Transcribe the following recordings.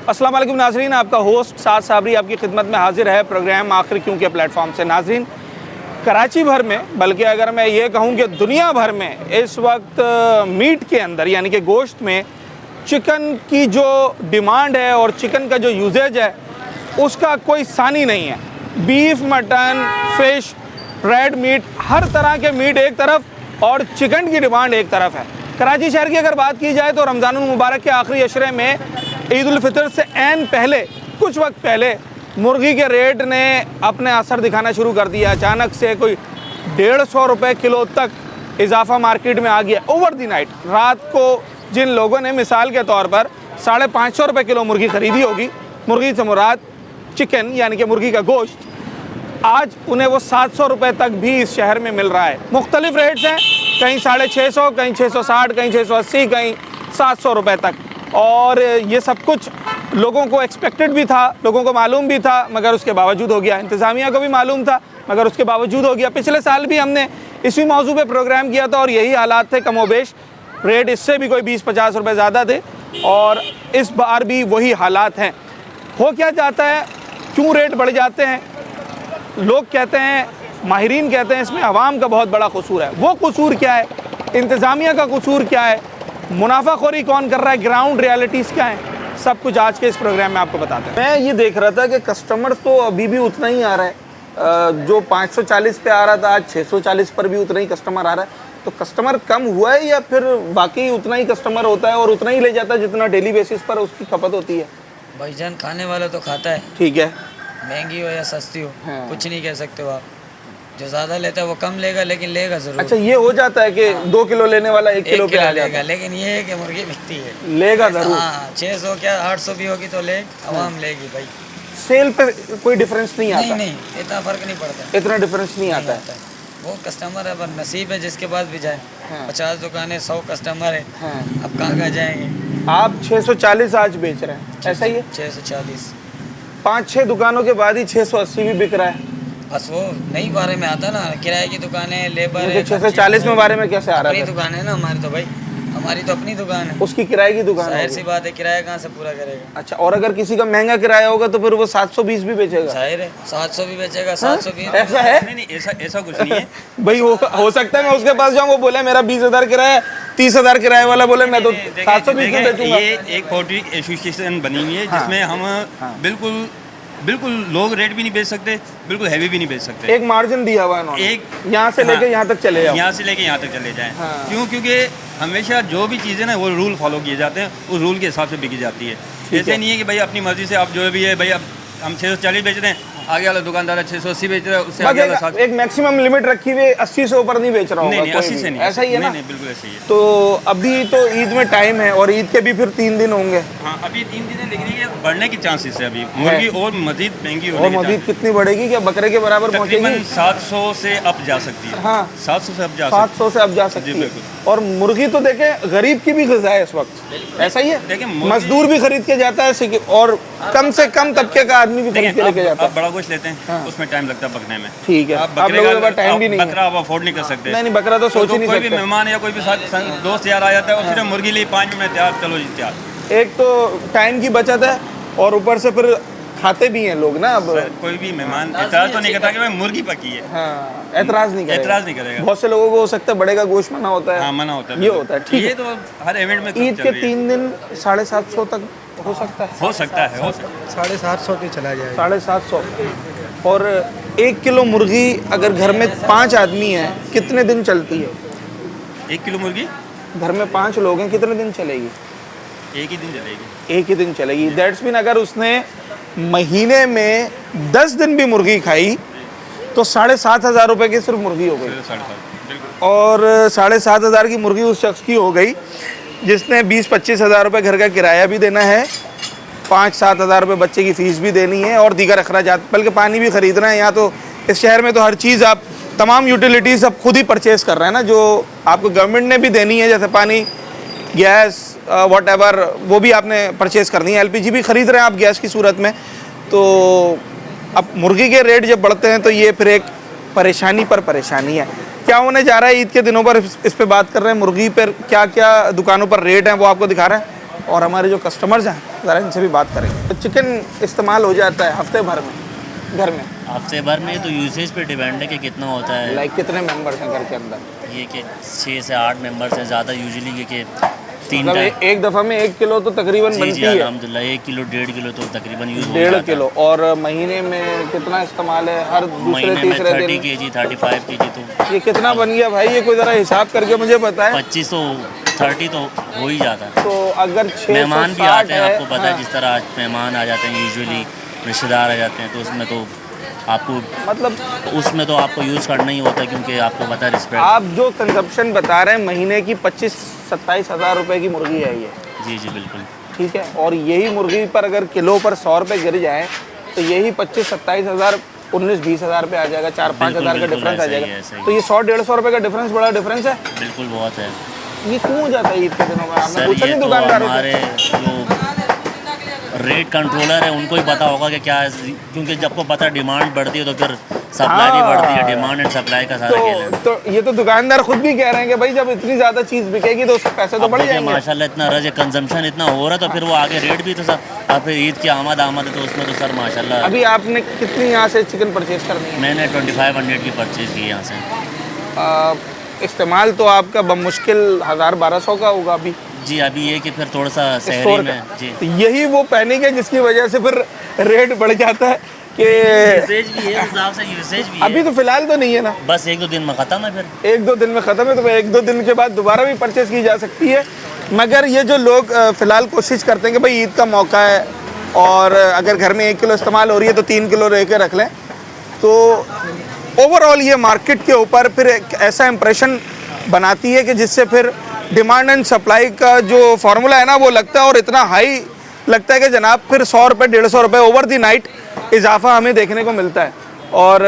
अस्सलाम वालेकुम नाजरीन, आपका होस्ट साद साबरी आपकी खिदमत में हाजिर है प्रोग्राम आखिर क्यों के प्लेटफॉर्म से। नाजरीन, कराची भर में, बल्कि अगर मैं ये कहूँ कि दुनिया भर में इस वक्त मीट के अंदर यानी कि गोश्त में चिकन की जो डिमांड है और चिकन का जो यूजेज है उसका कोई सानी नहीं है। Beef, mutton, fish, red meat, हर तरह के मीट एक तरफ और चिकन की डिमांड एक तरफ है। कराची शहर की अगर बात की जाए तो रमज़ानुल मुबारक के आखिरी अशरे में ईद उल फितर से ऐन पहले, कुछ वक्त पहले मुर्गी के रेट ने अपने असर दिखाना शुरू कर दिया। अचानक से कोई 150 रुपये किलो तक इजाफा मार्केट में आ गया ओवर द नाइट। रात को जिन लोगों ने मिसाल के तौर पर 550 रुपये किलो मुर्गी ख़रीदी होगी, मुर्गी से मुराद चिकन यानी कि मुर्गी का गोश्त, आज उन्हें वो 700 रुपये तक भी इस शहर में मिल रहा है। मुख्तलिफ रेट्स हैं, कहीं 650, कहीं 660, कहीं 680, कहीं 700 रुपये तक। और ये सब कुछ लोगों को एक्सपेक्टेड भी था, लोगों को मालूम भी था, मगर उसके बावजूद हो गया। इंतज़ामिया को भी मालूम था मगर उसके बावजूद हो गया। पिछले साल भी हमने इसी मौजू पे प्रोग्राम किया था और यही हालात थे कमोबेश। रेट इससे भी कोई 20-50 रुपये ज़्यादा थे और इस बार भी वही हालात हैं। हो क्या जाता है, क्यों रेट बढ़ जाते हैं? लोग कहते हैं, माहिरीन कहते हैं इसमें अवाम का बहुत बड़ा कसूर है। वो कसूर क्या है? इंतज़ामिया का कसूर क्या है? मुनाफाखोरी कौन कर रहा है? ग्राउंड रियलिटीज़ क्या है? सब कुछ आज के इस प्रोग्राम में आपको बताते हैं। मैं ये देख रहा था कि कस्टमर तो अभी भी उतना ही आ रहा है, जो 540 पे आ रहा था आज 640 पर भी उतना ही कस्टमर आ रहा है। तो कस्टमर कम हुआ है या फिर वाकई उतना ही कस्टमर होता है और उतना ही ले जाता है जितना डेली बेसिस पर उसकी खपत होती है? भाईजान, खाने वाला तो खाता है, ठीक है, महंगी हो या सस्ती हो, हाँ। कुछ नहीं कह सकते हो आप। जो ज़्यादा लेता है वो कम लेगा, लेकिन लेगा ज़रूर। अच्छा, ये हो जाता है कि 2 किलो लेने वाला 1 किलो पे आ लेगा, जाता है, लेकिन ये है कि मुर्गी बिकती है, लेगा ज़रूर। हाँ, 600 क्या 800 भी होगी तो ले, आवाम लेगी भाई। सेल पे कोई डिफरेंस नहीं आता? नहीं, इतना फ़र्क नहीं पड़ता, इतना डिफरेंस नहीं आता है। वो कस्टमर है, पर नसीब है जिसके पास भी जाए। हाँ। 50 दुकानें, 100 कस्टमर है, हाँ। अब कहाँ जाएंगे? आप 640 आज बेच रहे हैं, ऐसा ही है? 640। 5-6 दुकानों के बाद ही 680 भी बिक रहा है। बस वो नई बारे में आता ना, किराए की दुकानें, लेबर है। 640 में बारे में कैसे आ रहा अपनी है? दुकान है ना हमारी, तो भाई हमारी तो अपनी दुकान है। उसकी किराए की दुकान जाहिर होगी। सी बात है, किराया कहाँ से पूरा करेगा? अच्छा, और अगर किसी का महंगा किराया होगा तो फिर वो 720 भी बेचेगा? जाहिर है 700 भी बेचेगा, 720। ऐसा है? नहीं, ऐसा कुछ नहीं है भाई हो सकता है मैं उसके पास जाऊँ, वो बोले मेरा 20,000 किराया, 30,000 किराए वाला बोले मैं तो 720 में बेचूंगा। ये एक पोल्ट्री एसोसिएशन बनी हुई है जिसमें हम बिल्कुल लोग रेट भी नहीं बेच सकते, बिल्कुल हैवी भी नहीं बेच सकते। एक मार्जिन दिया हुआ है इन्होंने, एक यहाँ से लेके यहाँ तक चले जाओ, यहाँ से लेके यहाँ तक चले जाएं। हाँ। क्योंकि हमेशा जो भी चीज़ें ना वो रूल फॉलो किए जाते हैं, उस रूल के हिसाब से बिकी जाती है। ऐसे नहीं है कि भाई अपनी मर्जी से आप जो भी है, भाई अब हम 640 बेच रहे हैं, आगे वाला दुकानदार 680 बेच रहा है, उससे आगे वाला एक मैक्सिमम लिमिट रखी हुई है, 80 से ऊपर नहीं बेच रहा होगा? नहीं, 80 से नहीं, ऐसा ही है ना? नहीं, बिल्कुल ऐसा ही है। तो अभी तो ईद में टाइम है और ईद के भी फिर 3 दिन होंगे। हाँ, अभी 3 दिन है, लेकिन ये बढ़ने की चांसेस है अभी मुर्गी और मजीद महंगी और होने की मजीद कितनी बढ़ेगी? क्या बकरे के बराबर तकरीबन पहुंचेगी? 700 से अब जा सकती है। हाँ, 700 से अब जा सकती 700 से अब जा सकती है। बिल्कुल। और मुर्गी तो देखें गरीब की भी ग़िज़ा है इस वक्त, ऐसा ही है? देखिए, मजदूर भी खरीद के जाता है और कम से कम तबके का आदमी भी खरीद के लेके जाता आप है। बड़ा गोश्त लेते हैं, हाँ। उसमें टाइम लगता है पकने में। ठीक है, आप आप लोगों के पास टाइम भी नहीं है। बकरा आप अफोर्ड नहीं कर सकते। नहीं, बकरा तो सोच ही नहीं कोई भी सकते। मेहमान या कोई भी दोस्त यार आ जाता है और सिर्फ मुर्गी ली 5 मिनट में तैयार, चलो जी तैयार। एक तो टाइम की बचत है और ऊपर से फिर खाते भी हैं लोग ना। अब कोई भी मेहमान एतराज़ तो नहीं करता कि भाई मुर्गी पकी है। हाँ, एतराज़ नहीं करेगा। बहुत से लोगों को हो सकता है बड़े का गोश्त मना होता है। हाँ, मना होता है, ये होता है। ठीक ये है, तो हर इवेंट में ईद के 3 दिन 750 तक हो सकता है। हो सकता है 750 की चला जाएगा। 750। और 1 किलो मुर्गी अगर घर में 5 आदमी हैं कितने दिन चलती है? 1 किलो मुर्गी घर में 5 लोग हैं, कितने दिन चलेगी? एक ही दिन चलेगी। 1 ही दिन चलेगी। दैट्स मीन अगर उसने महीने में 10 दिन भी मुर्गी खाई तो 7,500 रुपये की सिर्फ मुर्गी हो गई। 7,500 बिल्कुल। और 7,500 की मुर्गी उस शख्स की हो गई जिसने 20-25 हज़ार रुपये घर का किराया भी देना है, 5-7 हज़ार रुपये बच्चे की फ़ीस भी देनी है और दीगर अखराजात, बल्कि पानी भी ख़रीदना है। यहाँ तो इस शहर में तो हर चीज़ आप तमाम यूटिलिटीज़ आप खुद ही परचेज़ कर रहे हैं ना, जो आपको गवर्नमेंट ने भी देनी है, जैसे पानी, गैस, व्हाटएवर, वो भी आपने परचेज़ करनी है। एलपीजी भी ख़रीद रहे हैं आप गैस की सूरत में। तो अब मुर्गी के रेट जब बढ़ते हैं तो ये फिर एक परेशानी पर परेशानी है। क्या होने जा रहा है ईद के दिनों पर, इस पे बात कर रहे हैं। मुर्गी पर क्या क्या दुकानों पर रेट हैं वो आपको दिखा रहे हैं। और हमारे जो कस्टमर्स हैं ज़रा इनसे भी बात करेंगे। तो चिकन इस्तेमाल हो जाता है हफ्ते भर में घर में? हफ्ते भर में तो यूसेज पे डिपेंड है कि कितना होता है। लाइक कितने मेंबर्स हैं घर के अंदर? ये कि 6 से 8 मेंबर्स हैं ज़्यादा यूजुअली, ये कि 3 मतलब एक दफ़ा में 1 किलो तो तकरीबन जी बनती जी है। अल्हम्दुलिल्लाह 1 किलो 1.5 किलो तो तकरीबन यूज़ हो 1.5 जाता है। किलो। और महीने में कितना इस्तेमाल है हर दूसरे महीने में तीसरे 30 दिन? kg 35 kg तो ये कितना बन गया भाई? ये कोई ज़रा हिसाब करके मुझे बताएं। 25 तो 30 तो हो ही जाता है। तो अगर 660 मेहमान भी आते हैं, आपको पता है हाँ। जिस तरह आज मेहमान आ जाते हैं यूजुअली, रिश्तेदार आ जाते हैं, तो उसमें तो आपको मतलब उसमें तो आपको यूज़ करना ही होता है, क्योंकि आपको पता है रिस्पेक्ट। आप जो कंजप्शन बता रहे हैं महीने की 25-27 हज़ार रुपए की मुर्गी है ये, जी जी बिल्कुल। ठीक है। और यही मुर्गी पर अगर किलो पर 100 रुपये गिर जाए तो यही 25-27 हज़ार 19-20 हज़ार पे आ जाएगा, 4-5 बिल्कुल, हज़ार का बिल्कुल, डिफरेंस आ ऐसा ही जाएगा। है, ऐसा ही तो ये 100-150 रुपये का डिफरेंस बड़ा डिफरेंस है। बिल्कुल बहुत है ये क्यों हो जाता है ईद के दिनों में? आपने सर। पूछा ये नहीं तो दुकानदारों हमारे से? जो रेट कंट्रोलर है उनको ही पता होगा कि क्या है, क्योंकि जब को पता डिमांड बढ़ती है तो फिर सप्लाई भी बढ़ती है। डिमांड एंड सप्लाई का सारा खेल है। तो ये तो दुकानदार खुद भी कह रहे हैं कि भाई जब इतनी ज़्यादा चीज़ बिकेगी तो उसके पैसे तो अब बढ़ देखिए जाएंगे। माशाल्लाह इतना रज कंजम्पशन इतना हो रहा है तो फिर वो आगे रेट भी तो सर, और फिर ईद की आमद है तो उसमें तो सर माशाल्लाह। अभी आपने कितनी यहाँ से चिकन परचेज करनी है? मैंने 2500 की परचेज़ की यहाँ से। इस्तेमाल तो आपका बमुश्किल 1000-1200 का होगा अभी। जी अभी ये कि फिर थोड़ा सा स्टोर शहरी का। में जी तो यही वो पैनिक है जिसकी वजह से फिर रेट बढ़ जाता है कि यूसेज भी है, उस हिसाब से यूसेज भी है। अभी तो फिलहाल तो नहीं है ना, बस 1-2 दिन में ख़त्म है, फिर 1-2 दिन में ख़त्म है। तो 1-2 दिन के बाद दोबारा भी परचेज़ की जा सकती है। मगर ये जो लोग फ़िलहाल कोशिश करते हैं कि भाई ईद का मौका है और अगर घर में 1 किलो इस्तेमाल हो रही है तो 3 किलो रह के रख लें, तो ओवरऑल ये मार्केट के ऊपर फिर एक ऐसा इम्प्रेशन बनाती है कि जिससे फिर डिमांड एंड सप्लाई का जो फार्मूला है ना वो लगता है, और इतना हाई लगता है कि जनाब फिर 100 रुपये 150 रुपये ओवर दी नाइट इजाफा हमें देखने को मिलता है। और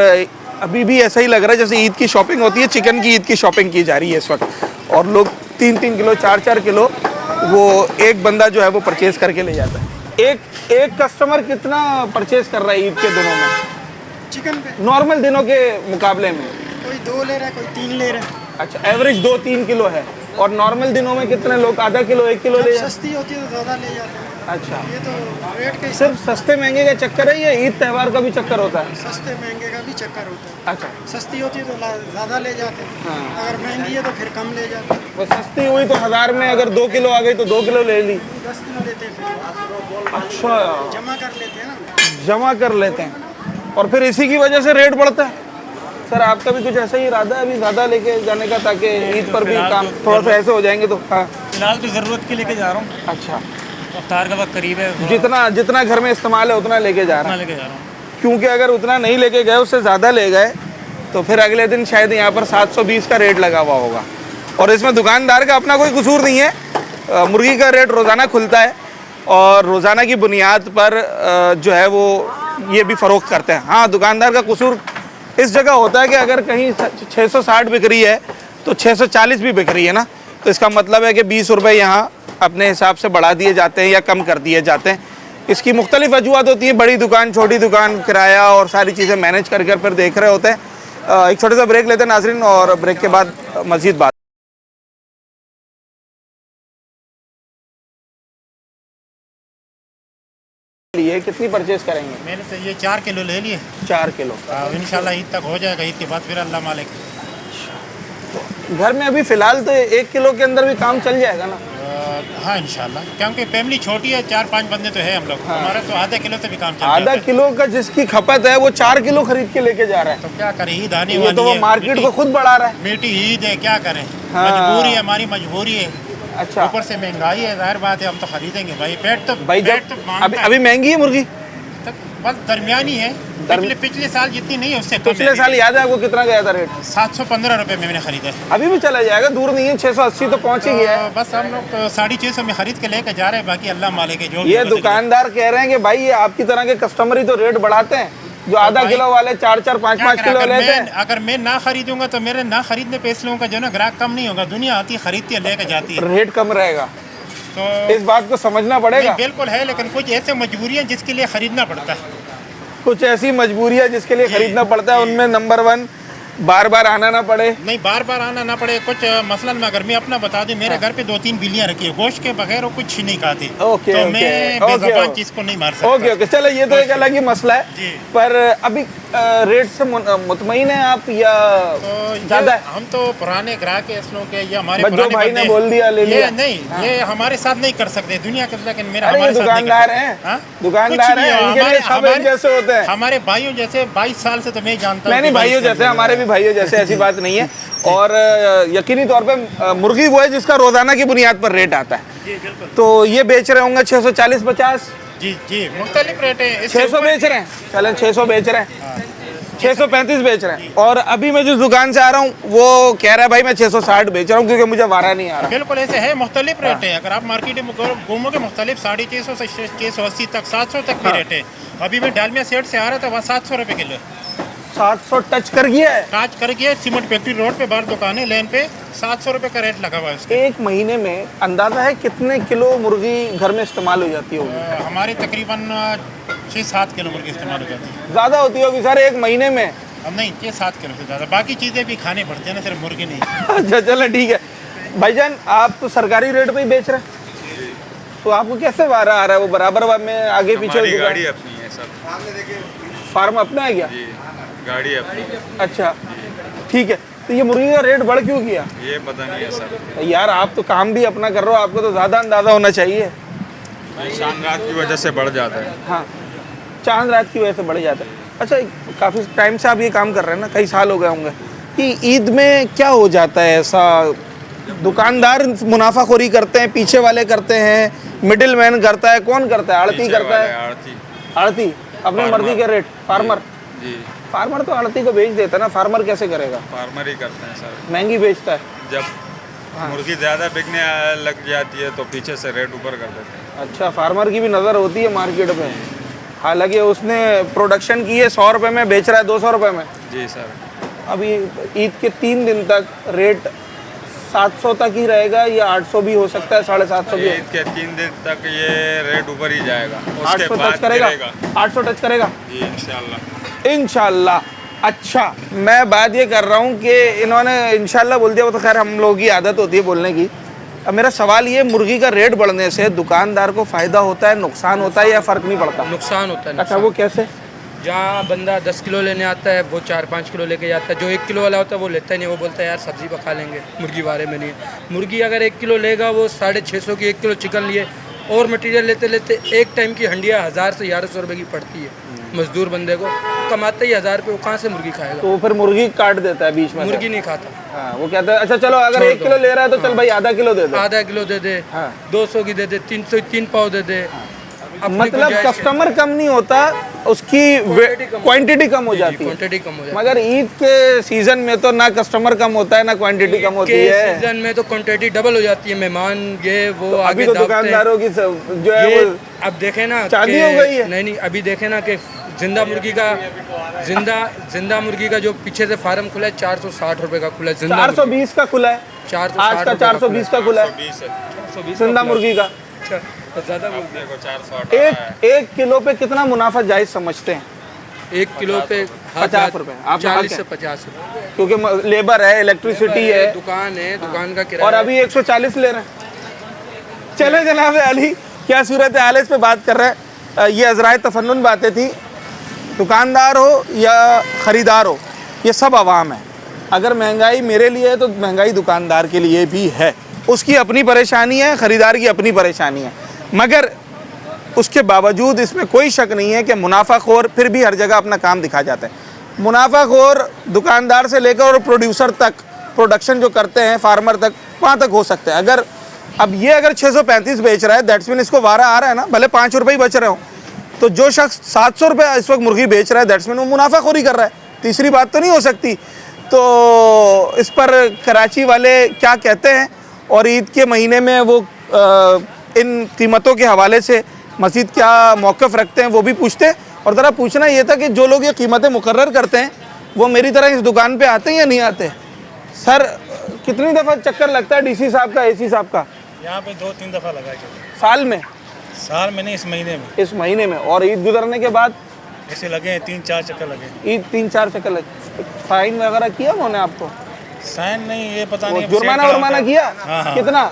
अभी भी ऐसा ही लग रहा है जैसे ईद की शॉपिंग होती है, चिकन की ईद की शॉपिंग की जा रही है इस वक्त, और लोग 3-3 किलो 4-4 किलो वो एक बंदा जो है वो परचेज़ करके ले जाता है। एक कस्टमर कितना परचेज़ कर रहा है ईद के दिनों में चिकन पे? नॉर्मल दिनों के मुकाबले में? कोई 2 ले रहा है, कोई 3 ले रहा है। अच्छा, एवरेज 2-3 किलो है। और नॉर्मल दिनों में कितने लोग आधा किलो 1 किलो ले जब जाते सस्ती होती है तो ज़्यादा ले जाते हैं। हैं? अच्छा, ये तो रेट के हिसाब सिर्फ सस्ते महंगे का चक्कर है या ईद त्यौहार का भी चक्कर होता है? सस्ते महंगे का भी चक्कर होता है। अच्छा, सस्ती होती है तो ज़्यादा ले जाते हैं, हाँ। अगर महंगी है तो फिर कम ले जाते हैं। वो सस्ती हुई तो 1000 में अगर 2 किलो आ गई तो 2 किलो ले ली। 10 किलो लेते हैं, फिर अच्छा, जमा कर लेते हैं ना। जमा कर लेते हैं और फिर इसी की वजह से रेट बढ़ता है। सर आपका भी कुछ ऐसा ही इरादा है अभी ज़्यादा लेके जाने का, ताकि ईद पर भी काम थोड़ा सा ऐसे हो जाएंगे तो? हाँ, फिलहाल तो ज़रूरत के लेके जा रहा हूँ। अच्छा, अफ्तार का वक्त करीब है, जितना घर में इस्तेमाल है उतना लेके जा रहा उतना है, लेके जा रहा हूँ। क्योंकि अगर उतना नहीं लेके गए उससे ज़्यादा ले गए तो फिर अगले दिन शायद यहाँ पर 720 का रेट लगा हुआ होगा। और इसमें दुकानदार का अपना कोई कसूर नहीं है। मुर्गी का रेट रोज़ाना खुलता है और रोज़ाना की बुनियाद पर जो है वो ये भी फ़रोख्त करते हैं। हाँ, दुकानदार का कसूर इस जगह होता है कि अगर कहीं 660 बिक रही है तो 640 भी बिक रही है ना, तो इसका मतलब है कि 20 रुपये यहाँ अपने हिसाब से बढ़ा दिए जाते हैं या कम कर दिए जाते हैं। इसकी मुख्तलिफ वजूहत होती है, बड़ी दुकान छोटी दुकान किराया और सारी चीज़ें मैनेज कर कर फिर देख रहे होते हैं। एक छोटा सा ब्रेक लेते हैं नाजरीन और ब्रेक के बाद मज़ीद बात। लिए कितनी परचेज करेंगे? मैंने तो ये 4 किलो ले लिए। 4 किलो। इंशाल्लाह ईद तक हो जाएगा, ईद के बाद फिर अल्लाह मालिक। घर में अभी फ़िलहाल तो 1 किलो के अंदर भी काम चल जाएगा ना? हाँ इंशाल्लाह, क्योंकि फैमिली छोटी है, 4-5 बंदे तो है हम लोग। हाँ। हमारा तो आधा किलो से भी काम चल आधा जाता है। किलो का जिसकी खपत है वो 4 किलो खरीद के लेके जा रहा है। तो क्या करें, ईद आने ये वाली तो वो है, मार्केट को खुद बढ़ा रहा है। मीठी ईद है, क्या करें। हाँ। मजबूरी है, हमारी मजबूरी है। अच्छा ऊपर से महंगाई है, जाहिर बात है हम तो खरीदेंगे भाई। पेट तो भाई, पेट जब तो मांगता अभी है। अभी महंगी है मुर्गी? तक बस दरमियानी है। पिछले साल जितनी नहीं है उससे कम पिछले साल याद है आपको कितना गया था रेट? 715 रुपये में मैंने खरीदा है। अभी भी चला जाएगा, दूर नहीं है, 680 तो पहुंच ही गया है। तो बस हम लोग तो 650 में खरीद के लेकर जा रहे हैं, बाकी अल्लाह मालिक है जो भी ये होगा दुकानदार कह रहे हैं कि भाई ये आपकी तरह के कस्टमर ही तो रेट बढ़ाते हैं, जो आधा भाई, किलो वाले 4-4 क्या 5-5 करें, किलो लेते हैं। अगर मैं ना खरीदूंगा तो मेरे ना खरीदने पे इस लोगों का जो ना ग्राहक कम नहीं होगा। दुनिया आती है, खरीदती है, लेकर जाती है, रेट कम रहेगा, तो इस बात को समझना पड़ेगा। बिल्कुल है, लेकिन कुछ ऐसे मजबूरियाँ जिसके लिए खरीदना पड़ता है। कुछ ऐसी मजबूरियाँ जिसके लिए खरीदना पड़ता है, उनमें नंबर 1 बार बार आना ना पड़े। नहीं बार बार आना ना पड़े। कुछ मसलन मैं अगर मैं अपना बता दूं, मेरे घर पे 2-3 बिल्लियां रखी है, गोश्त के बगैर वो कुछ नहीं खाती। ओके, तो ओके, मैं ओके, बेज़बान ओके। चीज को नहीं मार सकता। ओके ओके, चलो ये तो एक अलग ही मसला है। जी। पर अभी रेट से मुतमईन है आप या तो ज्यादा ये है? हम तो पुराने ग्राहक है इसलिए के, ये हमारे बस जो पुराने भाई बंदे ने बोल दिया, ले लिया। ये नहीं, ये हमारे साथ नहीं कर सकते दुनिया के, लेकिन मेरा अरे ये हमारे साथ नहीं कर दुकानदार सकते। हैं, हाँ? दुकानदार कुछ भी हैं, हो, इनके लिए सब एक जैसे होते हैं। हमारे भाइयों जैसे 22 साल से तो मैं जानता हूँ। नहीं नहीं, कि भाइयों 22 साल जैसे, से हमारे भी भाइयों जैसे, ऐसी बात नहीं है। और यकीनी तौर पे मुर्गी वो है जिसका रोजाना की बुनियाद पर रेट आता है। जी बिल्कुल। तो ये बेच रहे होंगे 640-50, जी जी मुख्तलिफ रेट है। 600 बेच रहे हैं, चलें 600 बेच रहे हैं, 635 बेच रहे हैं। और अभी मैं जिस दुकान से आ रहा हूँ वो कह रहा है भाई मैं 660 बेच रहा हूँ क्योंकि मुझे वारा नहीं आ रहा। बिल्कुल ऐसे है, मुख्तलिफ रेट है। अगर आप मार्केट में घूमोगे मुख्तलिफ 650 से 680 तक, 700 तक भी रेट है। अभी मैं डालमिया सेट से आ रहा था, वहाँ 700 रुपये किलो 700 टच कर गया है। काज करके सीमेंट फैक्ट्री रोड पे बाहर दुकान है, लेन पे 700 रुपये का रेट लगा हुआ है उसका। एक महीने में अंदाजा है कितने किलो मुर्गी घर में इस्तेमाल हो जाती होगी? हमारे तकरीबन 6-7 किलो मुर्गी इस्तेमाल हो जाती है। ज़्यादा होती होगी सर एक महीने में? अब नहीं, 6-7 किलो से ज़्यादा। बाकी चीज़ें भी खाने पड़ती है ना, सिर्फ मुर्गी नहीं। अच्छा चलो ठीक है भाईजान, आप तो सरकारी रेट पे ही बेच रहे हैं, तो आपको कैसे वारा आ रहा है? वो बराबर में आगे पीछे हमारी गाड़ी अपनी है सर। फार्म अपना है क्या? जी, गाड़ी अपनी है। अच्छा ठीक है, तो ये मुर्गी का रेट बढ़ क्यों गया? ये पता नहीं है सर। यार आप तो काम भी अपना कर रहे हो, आपको तो ज़्यादा अंदाज़ा होना चाहिए। शाम रात की वजह से बढ़ जाता है। हाँ, चांद रात की वजह से बढ़ जाता है। अच्छा, काफ़ी टाइम से आप ये काम कर रहे हैं ना, कई साल हो गए होंगे, कि ईद में क्या हो जाता है ऐसा? दुकानदार मुनाफाखोरी करते हैं, पीछे वाले करते हैं, मिडिल मैन करता है, कौन करता है? आड़ती पीछे करता वाले है? आड़ती। आड़ती अपने फार्मर। मर्जी के रेट। फार्मर, जी, फार्मर तो आड़ती को बेच देता है ना, फार्मर कैसे करेगा? फार्मर ही करते हैं सर। महंगी बेचता है। जब मुर्गी ज़्यादा बिकने लग जाती है तो पीछे से रेट ऊपर कर देते हैं। अच्छा, फार्मर की भी नज़र होती है मार्केट में, हालांकि उसने प्रोडक्शन की है 100 रुपये में, बेच रहा है 200 रुपये में। जी सर। अभी ईद के 3 दिन तक रेट 700 तक ही रहेगा या 800 भी हो सकता है, 750 भी? ईद के 3 दिन तक ये रेट ऊपर ही जाएगा, उसके 800 बाद टच करेगा? गिरेगा। 800 टच करेगा जी इंशाल्लाह। इंशाल्लाह। अच्छा, मैं बात ये कर रहा हूँ कि इन्होंने इंशाल्लाह बोल दिया, वो तो खैर हम लोगों की आदत होती है बोलने की। अब मेरा सवाल ये, मुर्गी का रेट बढ़ने से दुकानदार को फ़ायदा होता है, नुकसान होता है या फ़र्क नहीं पड़ता? नुकसान होता है। अच्छा, वो कैसे? जहाँ बंदा 10 किलो लेने आता है वो 4-5 किलो लेके जाता है। जो 1 किलो वाला होता है वो लेता ही नहीं, वो बोलता है यार सब्जी पका लेंगे, मुर्गी बारे में नहीं है। मुर्गी अगर 1 किलो लेगा, वो 650 की 1 किलो चिकन लिए और मटेरियल लेते लेते एक टाइम की हंडिया 1000 से 1100 रुपये की पड़ती है मजदूर बंदे को। कमाते ही 1000 रुपये, वो कहाँ से मुर्गी खाएगा? तो वो फिर मुर्गी काट देता है बीच में से। मुर्गी नहीं खाता। हाँ, वो कहता है अच्छा चलो अगर 1 किलो ले रहा है तो चल भाई आधा किलो दे दे। आधा किलो दे दे, हाँ। 200 की दे दे, 303 पाव दे दे। अपनी मतलब गुंजाइश है। कस्टमर कम नहीं होता, उसकी क्वांटिटी कम हो जाती है। क्वांटिटी कम हो जाती है। मगर ईद के सीजन में तो ना कस्टमर कम होता है ना क्वांटिटी कम होती के है। सीजन में तो क्वांटिटी डबल हो जाती है, मेहमान ये वो अभी आगे तो दावतें। दुकानदारों की जो है ये वो अब देखे ना चांदी कि- हो गई है। नहीं, अभी देखे ना कि जिंदा मुर्गी का जिंदा मुर्गी का जो पीछे से फार्म खुला है 460 रुपए का खुला है। जिंदा 420 का खुला है, 460 आज का रुपए 420 का खुला है 420 जिंदा मुर्गी का। अच्छा, तो ज़्यादा बोल दिया। देखो 400 एक किलो पे कितना मुनाफा जायज समझते हैं? 1 किलो पे 50 रुपए। आप 40 से 50 रुपए क्योंकि लेबर है, इलेक्ट्रिसिटी है, दुकान है, दुकान का किराया और अभी 140 ले रहे हैं। चले जनाब अली, क्या सूरत हाल है, इस पे बात कर रहे हैं। ये अजराए तफन्नुन बातें थी। दुकानदार हो या ख़रीदार हो, ये सब आवाम है। अगर महंगाई मेरे लिए है तो महंगाई दुकानदार के लिए भी है। उसकी अपनी परेशानी है, ख़रीदार की अपनी परेशानी है। मगर उसके बावजूद इसमें कोई शक नहीं है कि मुनाफाखोर फिर भी हर जगह अपना काम दिखा जाता है। मुनाफाखोर दुकानदार से लेकर और प्रोड्यूसर तक, प्रोडक्शन जो करते हैं फार्मर तक, वहाँ तक हो सकता है। अगर अब ये अगर 635 बेच रहा है, दैट्स मीन इसको वारा आ रहा है ना, भले 5 रुपये ही बच रहे हो। तो जो शख्स 700 रुपये इस वक्त मुर्गी बेच रहा है, दैट्स मीन वो मुनाफाखोरी कर रहा है। तीसरी बात तो नहीं हो सकती। तो इस पर कराची वाले क्या कहते हैं और ईद के महीने में वो इन कीमतों के हवाले से मज़ीद क्या मौक़िफ़ रखते हैं वो भी पूछते हैं। और ज़रा पूछना ये था कि जो लोग ये कीमतें मुकर्रर करते हैं वो मेरी तरह इस दुकान पे आते हैं या नहीं आते? सर कितनी दफ़ा चक्कर लगता है डीसी साहब का, एसी साहब का? यहाँ पे 2-3 दफ़ा लगा के साल में? साल में नहीं, इस महीने में। इस महीने में। और ईद गुजरने के बाद? ऐसे लगे 3-4 चक्कर लगे। ईद 3-4 चक्कर लगे। फाइन वगैरह किया उन्होंने आपको? साइन नहीं, ये पता वो नहीं। जुर्माना उर्माना किया? हाँ, हाँ। कितना?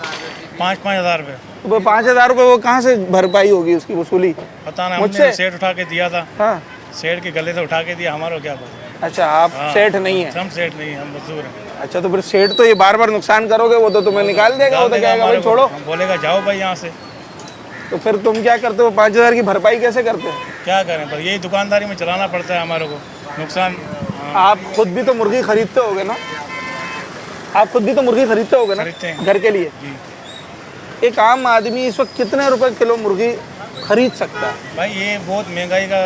5-5 हज़ार रुपये। तो वो 5,000 रुपये वो कहाँ से भरपाई होगी उसकी वसूली? पता नहीं, मुझसे? हमने सेठ उठा के दिया था। हाँ, सेठ के गले से उठा के दिया, हमारा क्या पता। अच्छा आप हाँ। सेठ नहीं है? हम सेठ नहीं, हम मजदूर हैं। अच्छा तो फिर सेठ तो ये बार बार नुकसान करोगे, वो तो तुम्हें निकाल देगा, वो तो कहेगा भाई छोड़ो। हम बोलेगा जाओ भाई यहाँ से। तो फिर तुम क्या करते हो? 5,000 की भरपाई कैसे करते हो? क्या करें, पर यही दुकानदारी में चलाना पड़ता है हमारे को, नुकसान। आप खुद भी तो मुर्गी खरीदते होगे ना? आप खुद भी तो मुर्गी खरीदते होगे ना खरीदते हैं। घर के लिए? जी एक आम आदमी इस वक्त कितने रुपए किलो मुर्गी खरीद सकता है? भाई, ये बहुत महंगाई का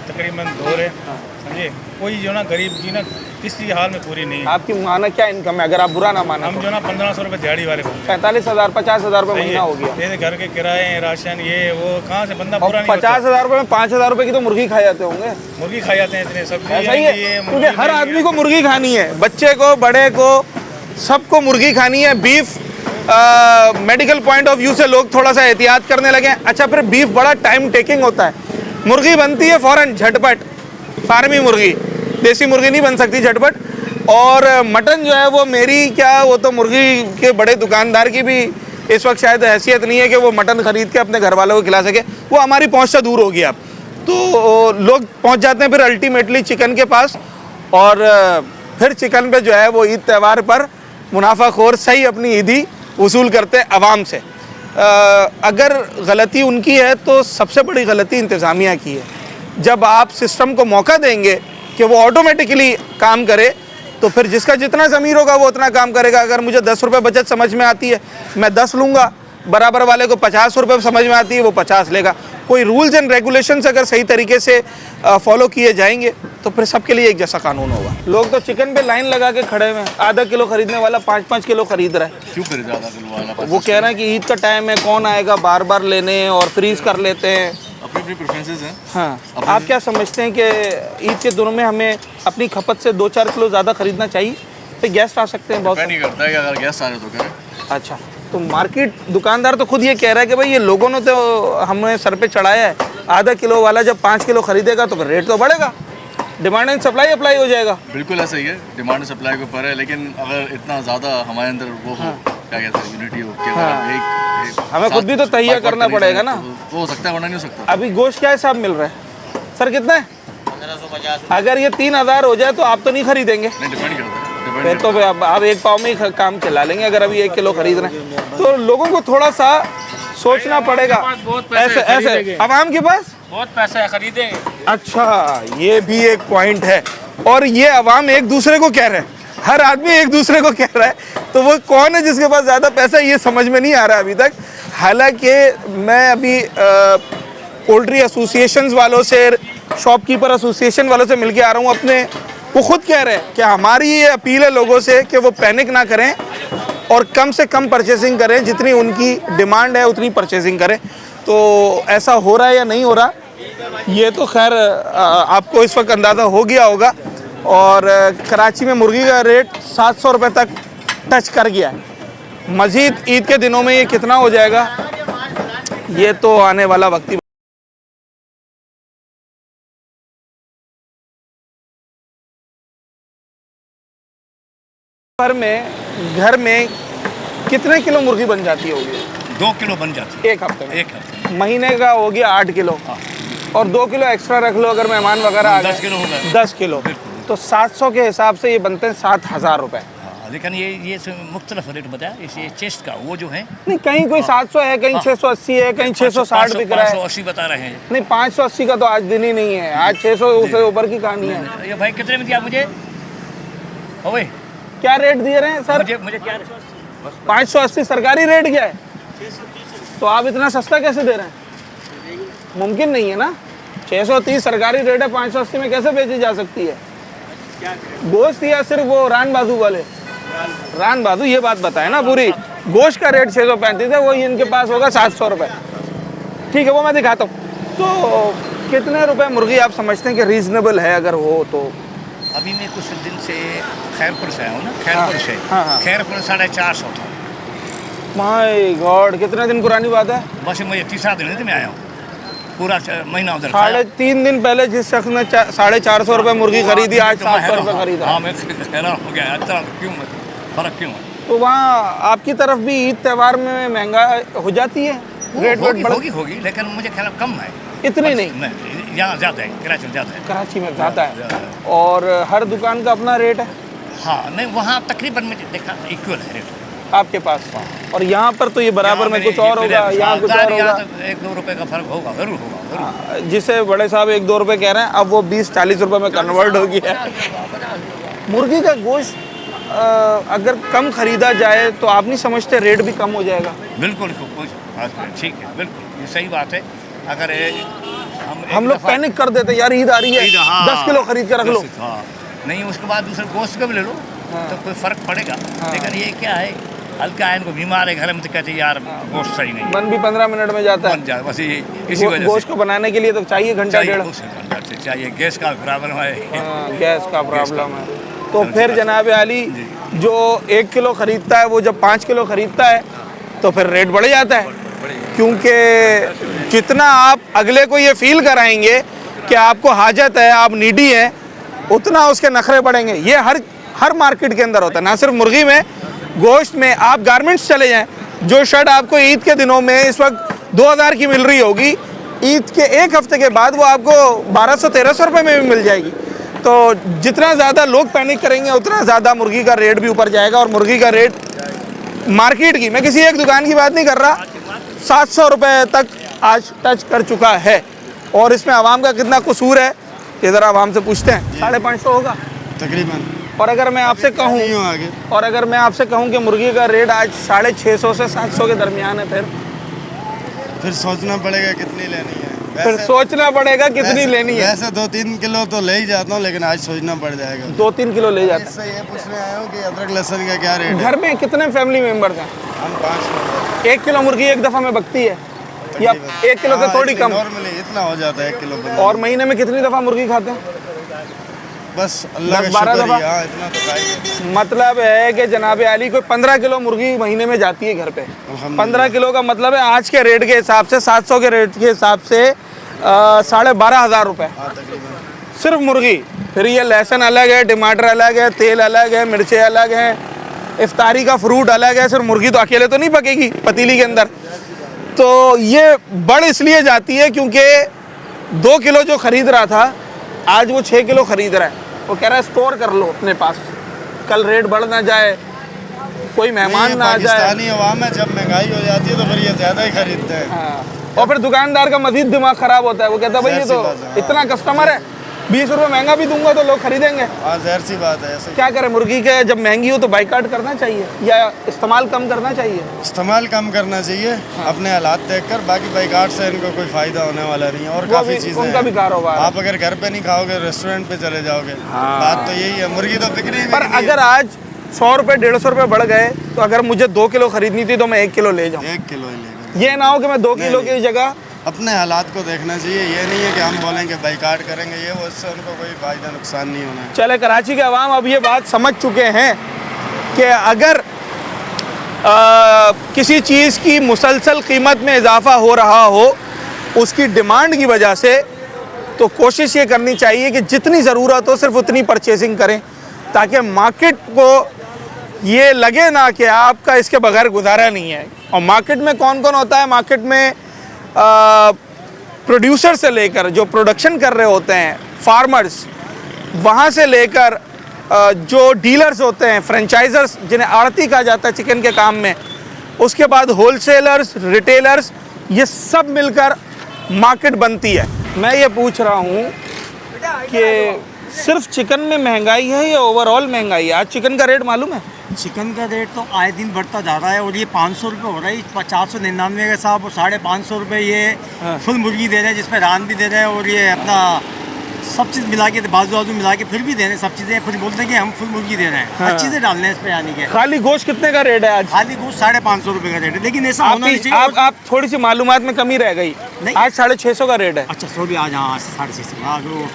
तकरीबन दौर है, समझे। कोई जो ना गरीब जी ना किसी हाल में पूरी नहीं है। आपकी माना क्या इनकम है, अगर आप बुरा ना माना? हम जो ना 1500 रुपये दिहाड़ी वाले को 45,000 50,000 रुपये महीना हो गया। ये घर के किराए, राशन, ये वो, कहाँ से बंदा और पूरा नहीं होता। 50,000 रुपये में 5,000 रुपये की तो मुर्गी खा जाते होंगे। मुर्गी खाई जाते हैं इतने, सब्जी ऐसा ही है, ये क्योंकि हर आदमी को मुर्गी खानी है, बच्चे को, बड़े को, सबको मुर्गी खानी है। Beef medical point of view से लोग थोड़ा सा एहतियात करने लगे हैं। अच्छा फिर बीफ बड़ा टाइम टेकिंग होता है, मुर्गी बनती है फ़ौरन झटपट, फार्मी मुर्गी, देसी मुर्गी नहीं बन सकती झटपट। और मटन जो है वो मेरी क्या, वो तो मुर्गी के बड़े दुकानदार की भी इस वक्त शायद हैसियत नहीं है कि वो मटन ख़रीद के अपने घर वालों को खिला सके, वो हमारी पहुंच से दूर होगी अब। तो लोग पहुंच जाते हैं फिर अल्टीमेटली चिकन के पास, और फिर चिकन पे जो है वो ईद त्यौहार पर मुनाफाखोर सही अपनी ईदी वसूल करते हैं आवाम से। अगर गलती उनकी है तो सबसे बड़ी गलती इंतज़ामिया की है। जब आप सिस्टम को मौका देंगे कि वो ऑटोमेटिकली काम करे, तो फिर जिसका जितना ज़मीर होगा वो उतना काम करेगा। अगर मुझे 10 रुपये बचत समझ में आती है, मैं 10 लूँगा, बराबर वाले को 50 रुपये समझ में आती है, वो 50 लेगा। कोई रूल्स एंड रेगुलेशंस अगर सही तरीके से फॉलो किए जाएंगे तो फिर सबके लिए एक जैसा कानून होगा। लोग तो चिकन पे लाइन लगा के खड़े हुए हैं, आधा किलो खरीदने वाला 5-5 किलो खरीद रहा है। क्यों खरीदा आधा किलो वाला? वो कह रहे हैं कि ईद का टाइम है, कौन आएगा बार बार लेने, और फ्रीज कर लेते हैं। अपनी अपनी प्रेफरेंसेस हैं। हाँ, आप क्या समझते हैं कि ईद के दिनों में हमें अपनी खपत से 2-4 किलो ज़्यादा खरीदना चाहिए? तो गेस्ट आ सकते हैं बहुत नहीं करता है कि अगर गेस्ट आ रहे तो करें। अच्छा, तो मार्केट दुकानदार तो खुद ये कह रहा है कि भाई ये लोगों ने तो हमें सर पे चढ़ाया है, आधा किलो वाला जब 5 किलो खरीदेगा तो फिर रेट तो बढ़ेगा, डिमांड एंड सप्लाई अप्लाई हो जाएगा। बिल्कुल ऐसा ही है, डिमांड सप्लाई के ऊपर है। लेकिन अगर इतना ज़्यादा हमारे अंदर वो हो, क्या कहते हैं, यूनिटी हो कि अगर एक हमें खुद भी तो तैयार करना पड़ेगा ना। तो हो सकता है, वरना नहीं हो सकता। अभी गोश्त क्या हिसाब मिल रहा है सर, कितना है? 1550। अगर ये 3,000 हो जाए तो आप तो नहीं खरीदेंगे? नहीं, डिपेंड करता है, फिर तो आप एक पाव में ही काम चला लेंगे अगर अभी 1 किलो खरीद रहे हैं। तो लोगों को थोड़ा सा सोचना पड़ेगा। ऐसे आवाम के पास बहुत पैसा है, खरीदेंगे। अच्छा, ये भी एक पॉइंट है। और ये अवाम एक दूसरे को कह रहे हैं, हर आदमी एक दूसरे को कह रहा है, तो वो कौन है जिसके पास ज़्यादा पैसा है ये समझ में नहीं आ रहा अभी तक। हालांकि मैं अभी पोल्ट्री एसोसिएशंस वालों से, शॉपकीपर एसोसिएशन वालों से मिल के आ रहा हूँ अपने, वो खुद कह रहे हैं कि हमारी ये अपील है लोगों से कि वो पैनिक ना करें और कम से कम परचेसिंग करें, जितनी उनकी डिमांड है उतनी परचेसिंग करें। तो ऐसा हो रहा है या नहीं हो रहा, ये तो खैर आपको इस वक्त अंदाज़ा हो गया होगा। और कराची में मुर्गी का रेट 700 रुपये तक टच कर गया है। मज़ीद ईद के दिनों में ये कितना हो जाएगा, ये तो आने वाला वक्त ही। घर में कितने किलो मुर्गी बन जाती होगी? 2 किलो बन जाती है एक हफ्ते में? एक हफ्ते। महीने का हो गया 8 किलो, और 2 किलो एक्स्ट्रा रख लो अगर मेहमान वगैरह आ गए, 10 किलो हो गए। 10 किलो, तो 700 के हिसाब से ये बनते हैं 7,000 रुपये। लेकिन ये मुख्तलिफ रेट बताया इसे चेस्ट का, वो जो है नहीं, कहीं कोई 700 है, कहीं 680 है, कहीं 660 बिक रहा है। 580 बता रहे हैं। नहीं, 580 का तो आज दिन ही नहीं है, आज 600 से ऊपर की कहानी है। ये भाई कितने में दिया मुझे? ओए क्या रेट दिए रहे हैं सर? मुझे क्या 580 सरकारी रेट क्या है? तो आप इतना सस्ता कैसे दे रहे हैं? मुमकिन नहीं है ना। 630 सरकारी रेट है, 580 में कैसे बेची जा सकती है? गोश्त या सिर्फ वो रान बाजू वाले? रान बाजू, ये बात बताए ना पूरी। गोश्त का रेट 635 है, वो इनके पास होगा 700 रुपये। ठीक है, वो मैं दिखाता हूँ। तो कितने रुपए मुर्गी आप समझते हैं कि रीजनेबल है अगर हो तो? अभी मैं कुछ दिन से खैरपुर से आया हूँ ना, खैरपुर से। हाँ। खैरपुर 450 था। माय गॉड, कितने दिन पुरानी बात है? बस मुझे तीसरा दिन है मैं आया हूँ। पूरा महीना उधर 3.5 दिन पहले जिस शख्स ने 450 रुपये मुर्गी खरीदी, आज 700 रुपये खरीदा। हाँ, मैं हैरान हो गया, इतना क्यों फर्क क्यों है? तो वहाँ आपकी तरफ भी ईद त्यौहार में महंगा हो जाती है, रेट वेट बढ़ होगी, लेकिन मुझे ख्याल कम है, इतनी नहीं। यहाँ ज़्यादा है, कराची में ज़्यादा है। कराची में ज़्यादा है, और हर दुकान का अपना रेट है। हाँ, नहीं वहाँ तकरीबन मुझे देखा इक्वल है रेट आपके पास, और यहाँ पर तो ये बराबर में कुछ और होगा, यहाँ कुछ और होगा। 1-2 रुपए का फर्क होगा, जरूर होगा। जिसे बड़े साहब 1-2 रुपए कह रहे हैं, अब वो 20-40 रुपए में कन्वर्ट हो गया है। मुर्गी का गोश्त अगर कम खरीदा जाए तो आप नहीं समझते रेट भी कम हो जाएगा? बिल्कुल, ठीक है, बिल्कुल ये सही बात है। अगर हम लोग पैनिक कर देते, यार ईद आ रही है, 10 किलो खरीद के रख लो। नहीं, उसके बाद दूसरे गोश्त का भी ले लो तो कोई फर्क पड़ेगा। लेकिन ये क्या है, हल्का है, इनको बीमार है घर में, तो कहते हैं यार गोश्त सही नहीं, बन भी 15 मिनट में जाता बन जाए, बस इसी वजह से। गोश्त को बनाने के लिए तो चाहिए घंटा डेढ़, चाहिए, गैस का प्रॉब्लम है। गैस का प्रॉब्लम है। तो फिर जनाब आली जो 1 किलो खरीदता है, वो जब 5 किलो खरीदता है तो फिर रेट बढ़ जाता है, क्योंकि जितना आप अगले को ये फील कराएंगे कि आपको हाजत है, आप नीडी हैं, उतना उसके नखरे बढ़ेंगे। ये हर मार्केट के अंदर होता है, ना सिर्फ मुर्गी में, गोश्त में। आप गारमेंट्स चले जाएं, जो शर्ट आपको ईद के दिनों में इस वक्त 2000 की मिल रही होगी, ईद के 1 हफ्ते के बाद वो आपको 1200-1300 रुपये में भी मिल जाएगी। तो जितना ज़्यादा लोग पैनिक करेंगे, उतना ज़्यादा मुर्गी का रेट भी ऊपर जाएगा। और मुर्गी का रेट मार्केट की, मैं किसी एक दुकान की बात नहीं कर रहा, 700 रुपये तक आज टच कर चुका है। और इसमें आवाम का कितना कसूर है, इधर आवाम से पूछते हैं। 550 होगा तकरीबन। और अगर मैं आपसे कहूँ कि मुर्गी का रेट आज 650 से 700 के दरमियान है, फिर सोचना पड़ेगा कितनी लेनी है। फिर सोचना पड़ेगा कितनी लेनी है। वैसे 2-3 किलो तो ले ही जाता हूँ, लेकिन आज सोचना पड़ जाएगा। 2-3 किलो ले जाता इससे ये पूछने आया हूँ कि अदरक लहसुन का क्या रेट है। घर में कितने फैमिली मेंबर्स हैं? हम 5 लोग। 1 किलो मुर्गी एक दफ़ा में बकती है या 1 किलो से थोड़ी कम? नॉर्मली इतना हो जाता है 1 किलो। और महीने में कितनी दफ़ा मुर्गी खाते हैं? बस अल्लाह का 12 शुक्र दफ़ा। है, इतना तो खाएंगे। मतलब है कि जनाब आली कोई 15 किलो मुर्गी महीने में जाती है घर पे। 15 किलो का मतलब है आज के रेट के हिसाब से, 700 के रेट के हिसाब से 12,500 रुपये सिर्फ मुर्गी। फिर ये लहसुन अलग है, टमाटर अलग है, तेल अलग है, मिर्चें अलग हैं, इफ्तारी का फ्रूट अलग है। सिर्फ मुर्गी तो अकेले तो नहीं पकेगी पतीली के अंदर। तो ये बढ़ इसलिए जाती है क्योंकि 2 किलो जो ख़रीद रहा था, आज वो 6 किलो ख़रीद रहा है। वो कह रहा है स्टोर कर लो अपने पास, कल रेट बढ़ ना जाए, कोई मेहमान ना आ जाए। पाकिस्तानी अवाम है, जब महंगाई हो जाती है तो फिर ये ज़्यादा ही खरीदते हैं। हाँ। और फिर दुकानदार का मजीद दिमाग ख़राब होता है। वो कहता है भाई ये तो इतना कस्टमर है, 20 रुपये महंगा भी दूंगा तो लोग खरीदेंगे। हाँ, ज़ाहिर सी बात है। ऐसे क्या करें, मुर्गी के जब महंगी हो तो बाइकाट करना चाहिए या इस्तेमाल कम करना चाहिए? इस्तेमाल कम करना चाहिए। हाँ। अपने हालात देखकर, बाकी बाइकाट से इनको कोई फ़ायदा होने वाला नहीं है। और काफ़ी चीज़ें उनका भी कारोबार। आप अगर घर पे नहीं खाओगे, रेस्टोरेंट पे चले जाओगे। हाँ। बात तो यही है, मुर्गी तो बिक रही है। पर अगर आज 100 रुपये 150 रुपये बढ़ गए तो अगर मुझे 2 किलो खरीदनी थी तो मैं 1 किलो ले जाऊँ। 1 किलो ही लेकर, ये ना हो कि मैं 2 किलो की जगह। अपने हालात को देखना चाहिए। ये नहीं है कि हम बोलेंगे बाइकाट करेंगे, ये वो, उससे उनको कोई फ़ायदा नुकसान नहीं होना है। चले, कराची के अवाम अब ये बात समझ चुके हैं कि अगर किसी चीज़ की मुसलसल कीमत में इजाफा हो रहा हो उसकी डिमांड की वजह से, तो कोशिश ये करनी चाहिए कि जितनी ज़रूरत हो सिर्फ उतनी परचेसिंग करें, ताकि मार्केट को ये लगे ना कि आपका इसके बगैर गुजारा नहीं है। और मार्केट में कौन कौन होता है? मार्केट में प्रोड्यूसर से लेकर जो प्रोडक्शन कर रहे होते हैं, फार्मर्स, वहाँ से लेकर जो डीलर्स होते हैं, फ्रेंचाइजर्स जिन्हें आड़ती कहा जाता है चिकन के काम में, उसके बाद होलसेलर्स, रिटेलर्स, ये सब मिलकर मार्केट बनती है। मैं ये पूछ रहा हूँ कि सिर्फ चिकन में महंगाई है या ओवरऑल महंगाई है? आज चिकन का रेट मालूम है? चिकन का रेट तो आए दिन बढ़ता जा रहा है और ये 500 रुपये हो रहा है। 499 के साथ और 550 रुपये ये फुल मुर्गी दे रहे हैं, जिसमें रान भी दे रहे हैं और ये अपना सब चीज़ मिला के, बाजू बाजू मिला के फिर भी दे रहे हैं सब चीज़ें। फिर बोलते हैं कि हम फुल मुर्गी दे रहे हैं। हर चीज़ें डालने हैं इस पर, यानी कि खाली गोश्त कितने का रेट है आज? खाली गोश्त 550 रुपये का रेट है। लेकिन ऐसा होना नहीं चाहिए। आप थोड़ी सी मालूमात में कमी रह गई। नहीं। आज 650 का रेट है। अच्छा सॉरी, आज हाँ 650। हाँ जो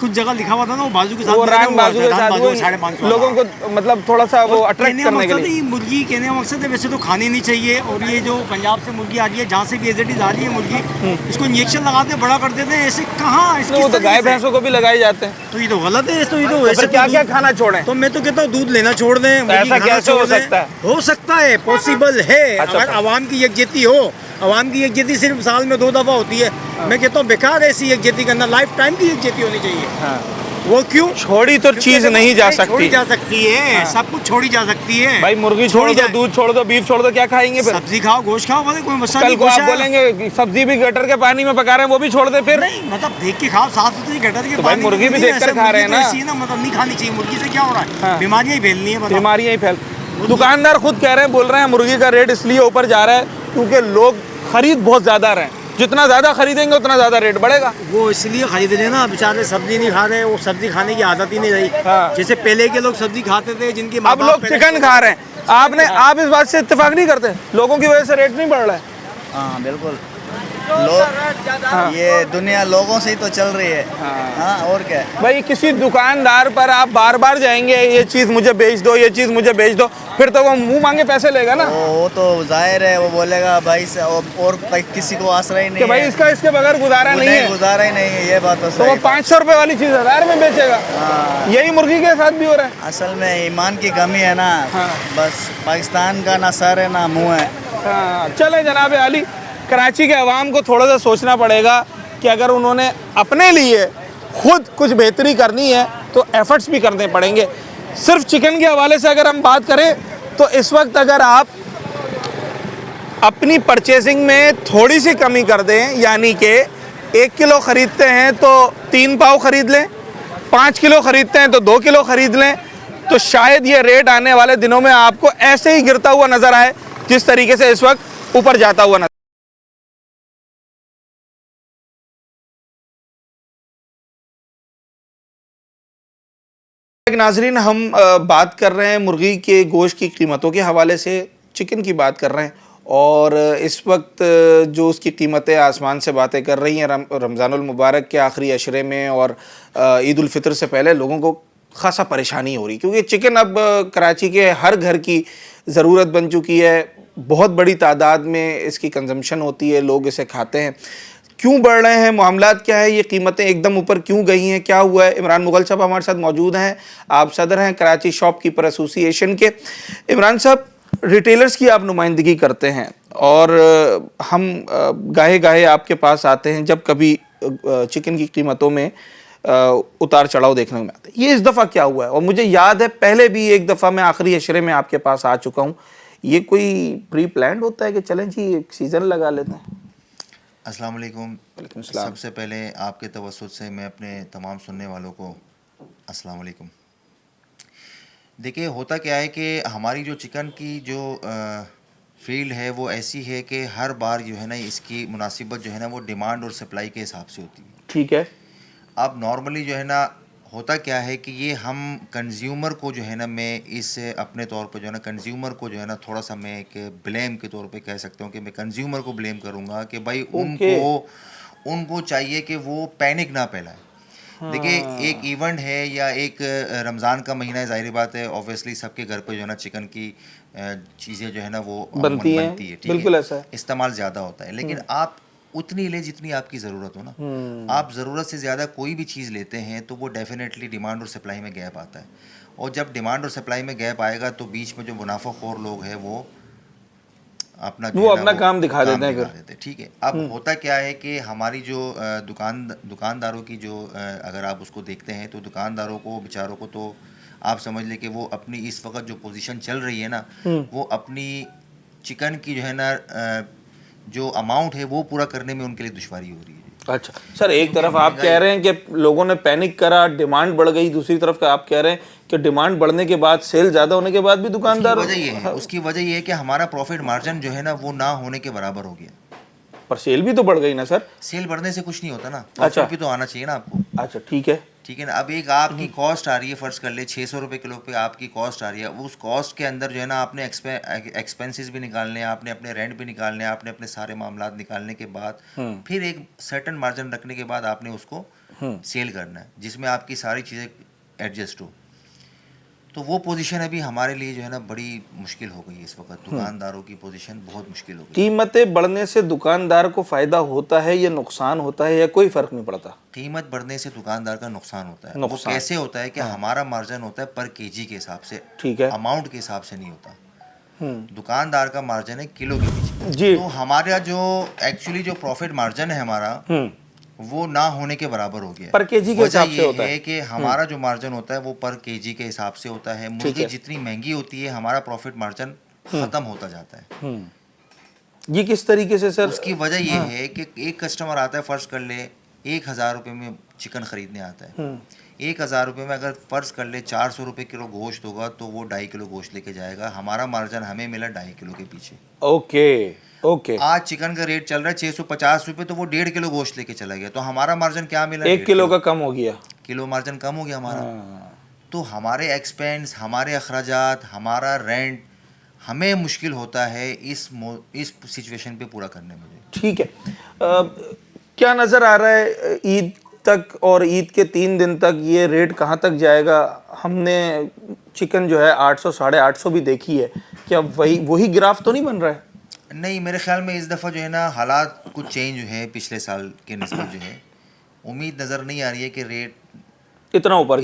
कुछ जगह लिखा हुआ था ना वो बाजू के साथ, वो रान बाजू के साथ वो 550 लोगों को मतलब थोड़ा सा वो अट्रैक्ट करने के लिए। मुर्गी कहने का मकसद है वैसे तो खानी नहीं चाहिए, और ये जो पंजाब से मुर्गी आ रही है, जहाँ से भी एजेडिस आ रही है मुर्गी, इसको इंजेक्शन लगाते बड़ा कर देते हैं, ऐसे कहाँ? वो तो गाय भैंसों को भी लगाए जाते हैं, तो ये तो गलत है। तो ये तो वैसे क्या क्या खाना छोड़ें? तो मैं तो कहता हूँ दूध लेना छोड़ दें। ऐसा कैसे हो सकता है? हो सकता है, पॉसिबल है, अगर आवाम की यकजहती हो। आवाम की यकजहती सिर्फ साल में 2 दफ़ा होती है। मैं कहता हूँ बेकार है ऐसी यकजहती करना, लाइफ टाइम की यकजहती होनी चाहिए। वो क्यों? छोड़ी तो चीज नहीं जा सकती। छोड़ी जा सकती है, सब कुछ छोड़ी जा सकती है भाई। मुर्गी छोड़ दो, दूध छोड़ दो, बीफ छोड़ दो, क्या खाएंगे फिर? सब्जी खाओ, गोश्त खाओ, कोई मसला कल नहीं। को आप बोलेंगे सब्जी भी गटर के पानी में पका रहे हैं, वो भी छोड़ दे फिर? नहीं, मतलब देख के खाओ, साफ सुथरी गटर के तो भाई मुर्गी भी देख कर खा रहे हैं ना। मतलब नहीं खानी चाहिए मुर्गी से, क्या हो रहा है? बीमारियां ही फैलनी है, बीमारियां ही फैल। दुकानदार खुद कह रहे हैं, बोल रहे हैं मुर्गी का रेट इसलिए ऊपर जा रहा है क्योंकि लोग खरीद बहुत ज्यादा रहे हैं, जितना ज्यादा खरीदेंगे उतना ज्यादा रेट बढ़ेगा। वो इसलिए खरीद रहे ना, बेचारे सब्जी नहीं खा रहे, वो सब्जी खाने की आदत ही नहीं रही। जैसे पहले के लोग सब्जी खाते थे, जिनकी अब लोग चिकन खा रहे हैं। आप इस बात से इत्तेफाक नहीं करते? लोगों की वजह से रेट नहीं बढ़ रहा है? हाँ बिल्कुल, ये दुनिया लोगों से ही तो चल रही है। हाँ और क्या भाई, किसी दुकानदार पर आप बार बार जाएंगे, ये चीज मुझे बेच दो, ये चीज मुझे बेच दो, फिर तो वो मुंह मांगे पैसे लेगा ना। वो तो जाहिर है, वो बोलेगा भाई से, और किसी को आसरा ही नहीं भाई है। इसके बगैर गुजारा नहीं है, गुजारा ही नहीं है, ये बात तो वो 500 रुपए वाली चीज 1000 में बेचेगा। यही मुर्गी के साथ भी हो रहा है। असल में ईमान की कमी है ना। बस पाकिस्तान का ना सर है ना मुँह है। चले जनाब आली, कराची के अवाम को थोड़ा सा सोचना पड़ेगा कि अगर उन्होंने अपने लिए खुद कुछ बेहतरी करनी है तो एफर्ट्स भी करने पड़ेंगे। सिर्फ चिकन के हवाले से अगर हम बात करें तो इस वक्त अगर आप अपनी परचेसिंग में थोड़ी सी कमी कर दें, यानी कि 1 किलो ख़रीदते हैं तो 3 पाव ख़रीद लें, 5 किलो ख़रीदते हैं तो 2 किलो ख़रीद लें, तो शायद ये रेट आने वाले दिनों में आपको ऐसे ही गिरता हुआ नज़र आए जिस तरीके से इस वक्त ऊपर जाता हुआ नजर। नाजरीन, हम बात कर रहे हैं मुर्गी के गोश्त की कीमतों के हवाले से, चिकन की बात कर रहे हैं, और इस वक्त जो उसकी कीमतें आसमान से बातें कर रही हैं। रमज़ानुल मुबारक के आखिरी अशरे में और ईद उल फितर से पहले लोगों को खासा परेशानी हो रही, क्योंकि चिकन अब कराची के हर घर की ज़रूरत बन चुकी है। बहुत बड़ी तादाद में इसकी कंजम्पशन होती है, लोग इसे खाते हैं। क्यों बढ़ रहे हैं मामलात, क्या है, ये कीमतें एकदम ऊपर क्यों गई हैं, क्या हुआ है? इमरान मुगल साहब हमारे साथ मौजूद हैं। आप सदर हैं कराची शॉपकीपर एसोसिएशन के। इमरान साहब, रिटेलर्स की आप नुमाइंदगी करते हैं और हम गाहे गाहे आपके पास आते हैं जब कभी चिकन की कीमतों में उतार चढ़ाव देखने में आते हैं। ये इस दफ़ा क्या हुआ है? और मुझे याद है पहले भी एक दफ़ा मैं आखिरी अशरे में आपके पास आ चुका हूँ। ये कोई प्री प्लान्ड होता है कि चलें जी एक सीज़न लगा लेते हैं? अस्सलाम वालेकुम। सबसे पहले आपके तवस्सुत से मैं अपने तमाम सुनने वालों को अस्सलाम वालेकुम। देखिए, होता क्या है कि हमारी जो चिकन की जो फील्ड है वो ऐसी है कि हर बार जो है ना इसकी मुनासिबत जो है ना वो डिमांड और सप्लाई के हिसाब से होती है। ठीक है। अब नॉर्मली जो है ना होता क्या है कि ये हम कंज्यूमर को जो है ना, मैं इस अपने तौर पर जो है ना कंज्यूमर को जो है ना थोड़ा सा मैं एक ब्लेम के तौर पे कह सकता हूँ कि मैं कंज्यूमर को ब्लेम करूँगा कि भाई उनको चाहिए कि वो पैनिक ना फैलाए। देखिए, एक इवेंट है या एक रमज़ान का महीना है, ज़ाहिर बात है ऑब्वियसली सबके घर पे जो है ना चिकन की चीज़ें जो है ना वो बनती है, बिल्कुल ऐसा है, इस्तेमाल ज़्यादा होता है। लेकिन आप उतनी ले जितनी आपकी ज़रूरत हो ना। आप ज़रूरत से ज़्यादा कोई भी चीज़ लेते हैं तो वो डेफिनेटली डिमांड और सप्लाई में गैप आता है, और जब डिमांड और सप्लाई में गैप आएगा तो बीच में जो मुनाफाखोर लोग हैं वो अपना काम दिखा देते हैं। ठीक है। अब होता क्या है कि हमारी जो दुकानदारों की जो अगर आप उसको देखते हैं तो दुकानदारों को बेचारों को तो आप समझ लें कि वो अपनी इस वक्त जो पोजीशन चल रही है ना, वो अपनी चिकन की जो है ना जो अमाउंट है वो पूरा करने में उनके लिए दुश्वारी हो रही है। अच्छा सर, एक तरफ आप कह रहे हैं कि लोगों ने पैनिक करा, डिमांड बढ़ गई, दूसरी तरफ आप कह रहे हैं कि डिमांड बढ़ने के बाद, सेल ज़्यादा होने के बाद भी दुकानदार उसकी वजह ये है कि हमारा प्रॉफिट मार्जिन जो है ना वो ना होने के बराबर हो गया। पर सेल भी तो बढ़ गई ना सर। सेल बढ़ने से कुछ नहीं होता ना, अच्छा। प्रॉफिट भी तो आना चाहिए ना आपको। अच्छा ठीक है। ठीक है ना। अब एक आपकी कॉस्ट आ रही है, फर्ज कर ले 600 रुपये किलो पे आपकी कॉस्ट आ रही है, उस कॉस्ट के अंदर जो है ना आपने एक्सपेंसेस भी निकालने हैं, आपने अपने रेंट भी निकालने हैं, आपने अपने सारे मामलात निकालने के बाद फिर एक सर्टन मार्जिन रखने के बाद आपने उसको सेल करना है, जिसमें आपकी सारी चीज़ें एडजस्ट हो। तो वो पोजीशन अभी हमारे लिए जो है ना बड़ी मुश्किल हो गई है इस वक्त। दुकानदारों की पोजीशन बहुत मुश्किल हो गई। कीमतें बढ़ने से दुकानदार को फायदा होता है या नुकसान होता है या कोई फर्क नहीं पड़ता? कीमत बढ़ने से दुकानदार का नुकसान होता है। वो नुकसान कैसे होता है कि हमारा मार्जिन होता है पर केजी के हिसाब से, ठीक है, अमाउंट के हिसाब से नहीं होता। दुकानदार का मार्जिन है किलो के पीछे जी। तो हमारा जो एक्चुअली जो प्रॉफिट मार्जिन है हमारा वो ना होने के बराबर हो गया। पर केजी के हिसाब से होता है कि हमारा जो मार्जिन होता है वो पर केजी के हिसाब से होता है। मुर्गी जितनी महंगी होती है हमारा प्रॉफिट मार्जिन खत्म होता जाता है। ये किस तरीके से सर? उसकी वजह ये है कि एक कस्टमर आता है, फर्ज कर ले 1000 रुपये में चिकन खरीदने आता है, 1000 रुपये में अगर फ़र्ज कर ले 400 रुपये किलो गोश्त होगा तो वो 2.5 किलो गोश्त लेके जाएगा। हमारा मार्जिन हमें मिला 2.5 किलो के पीछे। ओके। आज चिकन का रेट चल रहा है 650 रुपये, तो वो 1.5 किलो गोश्त लेके चला गया, तो हमारा मार्जिन क्या मिला? 1 किलो का कम हो गया, किलो मार्जिन कम हो गया हमारा। तो हमारे एक्सपेंस, हमारे अखराजात, हमारा रेंट, हमें मुश्किल होता है इस सिचुएशन पे पूरा करने में। ठीक है। क्या नज़र आ रहा है ईद तक और ईद के 3 दिन तक ये रेट कहाँ तक जाएगा? हमने चिकन जो है 800 850 भी देखी है, क्या वही ग्राफ तो नहीं बन रहा है? नहीं, मेरे ख्याल में इस दफ़ा जो है ना हालात कुछ चेंज हुए हैं पिछले साल के निस्बत। जो है उम्मीद नज़र नहीं आ रही है कि रेट इतना ऊपर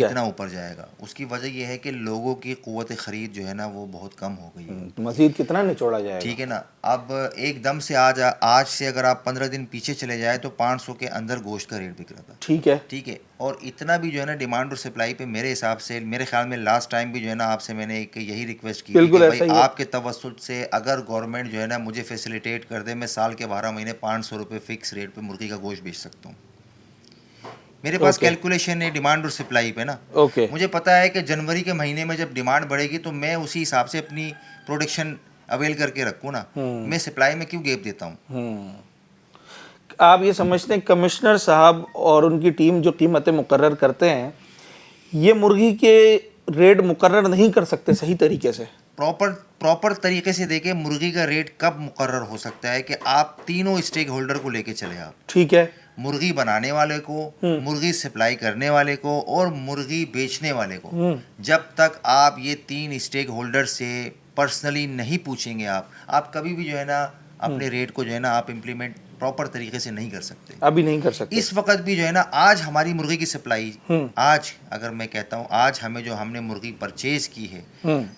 जाएगा। उसकी वजह यह है कि लोगों की क़ुव्वत ख़रीद जो है ना वो बहुत कम हो गई है। मज़ीद कितना निचोड़ा जाएगा? ठीक है ना। अब एकदम से आज से अगर आप 15 दिन पीछे चले जाए तो 500 के अंदर गोश्त का रेट बिक रहा था। ठीक है। और इतना भी जो है ना डिमांड और सप्लाई पे मेरे हिसाब से, मेरे ख्याल में लास्ट टाइम भी जो है ना आपसे मैंने एक यही रिक्वेस्ट की कि भाई आपके तवस्सुत से अगर गवर्नमेंट जो है ना मुझे फैसिलिटेट कर दे, मैं साल के 12 महीने 500 रुपये फ़िक्स रेट पर मुर्गी का गोश्त बेच सकता हूँ। मेरे पास कैलकुलेशन है डिमांड और सप्लाई पे ना। मुझे पता है कि जनवरी के महीने में जब डिमांड बढ़ेगी तो मैं उसी हिसाब से अपनी प्रोडक्शन अवेल करके रखूँ ना। मैं सप्लाई में क्यों गैप देता हूँ? आप ये समझते हैं कमिश्नर साहब और उनकी टीम जो कीमतें मुकर्रर करते हैं, ये मुर्गी के रेट मुकर्रर नहीं कर सकते सही तरीके से? प्रॉपर तरीके से देखे मुर्गी का रेट कब मुकर्रर हो सकता है कि आप तीनों स्टेक होल्डर को लेके चले आप। ठीक है। मुर्गी बनाने वाले को, मुर्गी सप्लाई करने वाले को और मुर्गी बेचने वाले को। जब तक आप ये 3 स्टेक होल्डर से पर्सनली नहीं पूछेंगे आप कभी भी जो है ना अपने रेट को जो है ना आप इम्प्लीमेंट प्रॉपर तरीके से नहीं कर सकते। अभी नहीं कर सकते। इस वक्त भी जो है ना आज हमारी मुर्गी की सप्लाई, आज अगर मैं कहता हूँ आज हमने मुर्गी परचेज की है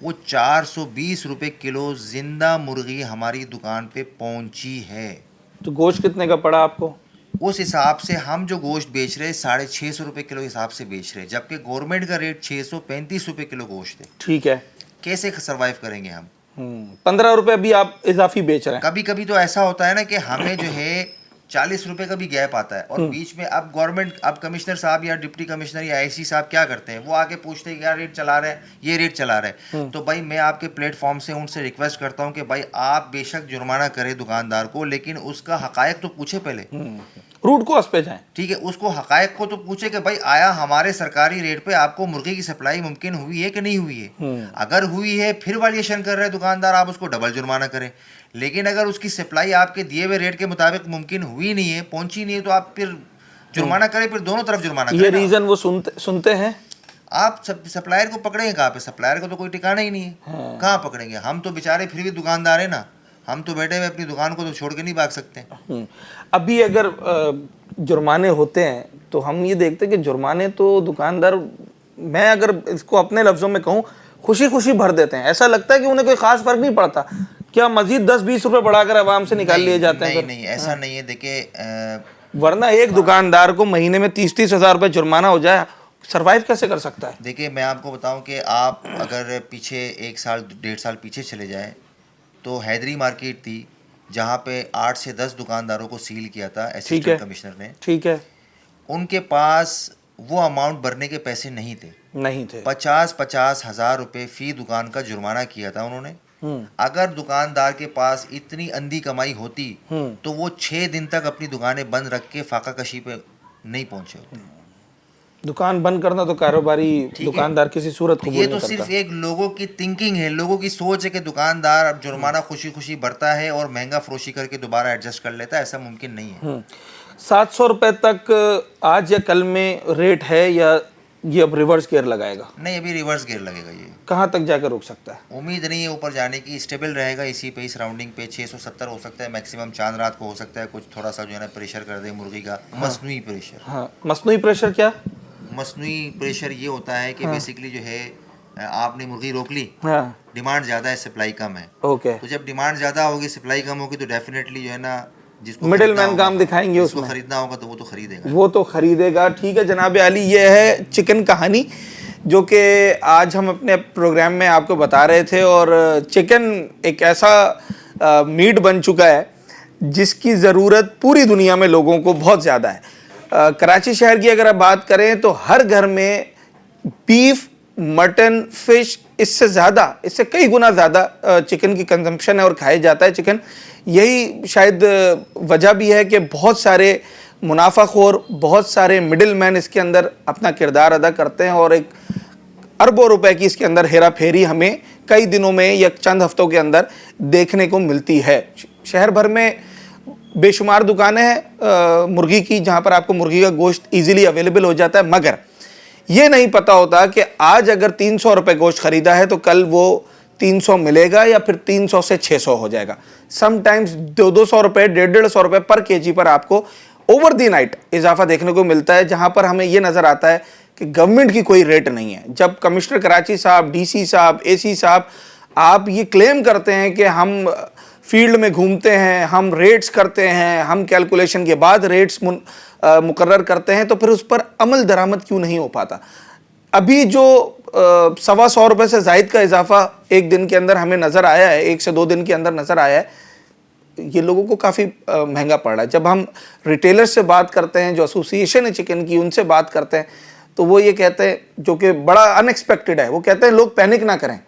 वो 420 रुपये किलो जिंदा मुर्गी हमारी दुकान पे पहुंची है। तो गोश्त कितने का पड़ा आपको? उस हिसाब से हम जो गोश्त बेच रहे हैं 650 रुपये किलो हिसाब से बेच रहे हैं, जबकि गवर्नमेंट का रेट 635 रुपये किलो गोश्त है। ठीक है। कैसे सर्वाइव करेंगे हम? 15 रुपये भी आप इजाफी बेच रहे हैं। कभी कभी तो ऐसा होता है ना कि हमें जो है 40 रुपये का भी गैप आता है और बीच में अब गवर्नमेंट, अब कमिश्नर साहब या डिप्टी कमिश्नर या आईसी साहब क्या करते हैं, वो आके पूछते हैं क्या रेट चला रहे हैं, ये रेट चला रहे हैं। तो भाई मैं आपके प्लेटफॉर्म से उनसे रिक्वेस्ट करता हूँ कि भाई आप बेशक जुर्माना करें दुकानदार को, लेकिन उसका हकायक तो पूछे पहले, रूट कॉज पे जाएं। ठीक है, उसको हकायक को तो पूछे कि भाई आया हमारे सरकारी रेट पे आपको मुर्गी की सप्लाई मुमकिन हुई है कि नहीं हुई है। अगर हुई है फिर वालिएशन कर रहे हैं दुकानदार, आप उसको डबल जुर्माना करें। लेकिन अगर उसकी सप्लाई आपके दिए हुए रेट के मुताबिक मुमकिन हुई नहीं है, पहुंची नहीं है, तो आप फिर जुर्माना करें, फिर दोनों तरफ जुर्माना करें। ये रीजन वो सुनते हैं। आप सप्लायर को पकड़ेंगे कहाँ पे? सप्लायर को तो कोई ठिकाना ही नहीं है, कहाँ पकड़ेंगे? हम तो बेचारे फिर भी दुकानदार है ना, हम तो बैठे हुए अपनी दुकान को तो छोड़ के नहीं भाग सकते। अभी अगर जुर्माने होते हैं तो हम ये देखते हैं कि जुर्माने तो दुकानदार, मैं अगर इसको अपने लफ्ज़ों में कहूँ, खुशी खुशी भर देते हैं। ऐसा लगता है कि उन्हें कोई ख़ास फ़र्क नहीं पड़ता। क्या मजीद 10-20 रुपये बढ़ाकर आवाम से निकाल लिए जाते हैं? नहीं, ऐसा नहीं है। देखिए वरना एक दुकानदार को महीने में 30-30 हज़ार रुपये जुर्माना हो जाए, सर्वाइव कैसे कर सकता है? देखिए मैं आपको बताऊं कि आप अगर पीछे 1 साल 1.5 साल पीछे चले जाएं तो हैदरी मार्केट थी जहां पे 8 से 10 दुकानदारों को सील किया था असिस्टेंट कमिश्नर ने। ठीक है। उनके पास वो अमाउंट भरने के पैसे नहीं थे। 50-50 हज़ार रुपये फ़ी दुकान का जुर्माना किया था उन्होंने। अगर दुकानदार के पास इतनी अंधी कमाई होती तो वो 6 दिन तक अपनी दुकानें बंद रख के फाका कशी पे नहीं पहुंचे होते। दुकान बंद करना तो कारोबारी दुकानदार किसी सूरत को ये तो सिर्फ एक लोगों की थिंकिंग है, लोगों की सोच है कि दुकानदार अब जुर्माना खुशी खुशी भरता है और महंगा फरोशी करके दोबारा एडजस्ट कर लेता है। ऐसा मुमकिन नहीं है। 700 रुपए तक आज या कल में रेट है या ये अब रिवर्स गियर लगाएगा? नहीं, अभी रिवर्स गियर लगेगा। ये कहाँ तक जाकर रुक सकता है? उम्मीद नहीं है ऊपर जाने की, स्टेबल रहेगा इसी पे, इस राउंडिंग पे 670 हो सकता है मैक्सिमम। चांद रात को हो सकता है कुछ थोड़ा सा जो है ना प्रेशर कर दे मुर्गी का। मसनूई प्रेशर। हाँ, मसनूई प्रेशर क्या? मसनूई प्रेशर ये होता है कि बेसिकली जो है आपने मुर्गी रोक ली, हाँ, डिमांड ज़्यादा है, सप्लाई कम है। ओके, तो जब डिमांड ज़्यादा होगी, सप्लाई कम होगी, तो डेफिनेटली जो है ना जिसको मिडिल मैन काम दिखाएंगे, उसको उसमें खरीदना होगा तो वो तो खरीदेगा। वो तो खरीदेगा। ठीक है जनाब अली, ये है चिकन कहानी जो कि आज हम अपने प्रोग्राम में आपको बता रहे थे। और चिकन एक ऐसा मीट बन चुका है जिसकी ज़रूरत पूरी दुनिया में लोगों को बहुत ज़्यादा है। कराची शहर की अगर आप बात करें तो हर घर में बीफ, मटन, फिश, इससे ज़्यादा, इससे कई गुना ज़्यादा चिकन की कंजम्पशन है और खाया जाता है चिकन। यही शायद वजह भी है कि बहुत सारे मुनाफाखोर, बहुत सारे मिडिल मैन इसके अंदर अपना किरदार अदा करते हैं और एक अरबों रुपए की इसके अंदर हेरा फेरी हमें कई दिनों में या चंद हफ्तों के अंदर देखने को मिलती है। शहर भर में बेशुमार दुकानें हैं मुर्गी की जहाँ पर आपको मुर्गी का गोश्त ईजिली अवेलेबल हो जाता है, मगर ये नहीं पता होता कि आज अगर 300 रुपये गोश्त ख़रीदा है तो कल वो 300 मिलेगा या फिर 300 से 600 हो जाएगा। समटाइम्स 200 रुपये, 150 रुपये पर केजी पर आपको ओवर दी नाइट इजाफा देखने को मिलता है, जहाँ पर हमें ये नज़र आता है कि गवर्नमेंट की कोई रेट नहीं है। जब कमिश्नर कराची साहब, डीसी साहब, एसी साहब आप ये क्लेम करते हैं कि हम फील्ड में घूमते हैं, हम रेट्स करते हैं, हम कैलकुलेशन के बाद रेट्स मुकर्रर करते हैं, तो फिर उस पर अमल दरामद क्यों नहीं हो पाता? अभी जो 125 रुपये से ज़ायद का इजाफा एक दिन के अंदर हमें नज़र आया है, 1 से 2 दिन के अंदर नज़र आया है, ये लोगों को काफ़ी महंगा पड़ रहा है। जब हम रिटेलर से बात करते हैं, जो एसोसिएशन है चिकन की, उनसे बात करते हैं, तो वो ये कहते हैं, जो कि बड़ा अनएक्सपेक्टेड है, वो कहते हैं लोग पैनिक ना करें,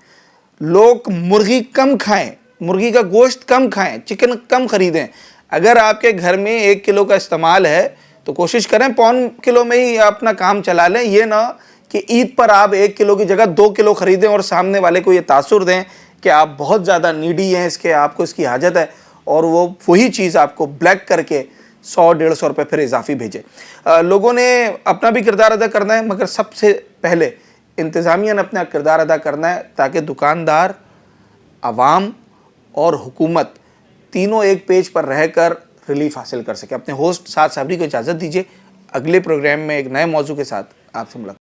लोग मुर्गी कम खाएं, मुर्गी का गोश्त कम खाएं, चिकन कम खरीदें। अगर आपके घर में 1 किलो का इस्तेमाल है तो कोशिश करें 1.25 किलो में ही अपना काम चला लें। ये ना कि ईद पर आप 1 किलो की जगह 2 किलो खरीदें और सामने वाले को ये तासुर दें कि आप बहुत ज़्यादा नीडी हैं, इसके आपको इसकी हाजत है, और वो वही चीज़ आपको ब्लैक करके 100-150 रुपये फिर इजाफी भेजे। लोगों ने अपना भी किरदार अदा करना है, मगर सबसे पहले इंतज़ामिया ने अपना किरदार अदा करना है ताकि दुकानदार, आवाम और हुकूमत तीनों एक पेज पर रहकर रिलीफ हासिल कर सके। अपने होस्ट साद साबरी को इजाज़त दीजिए। अगले प्रोग्राम में एक नए मौजू के साथ आपसे मुलाकात।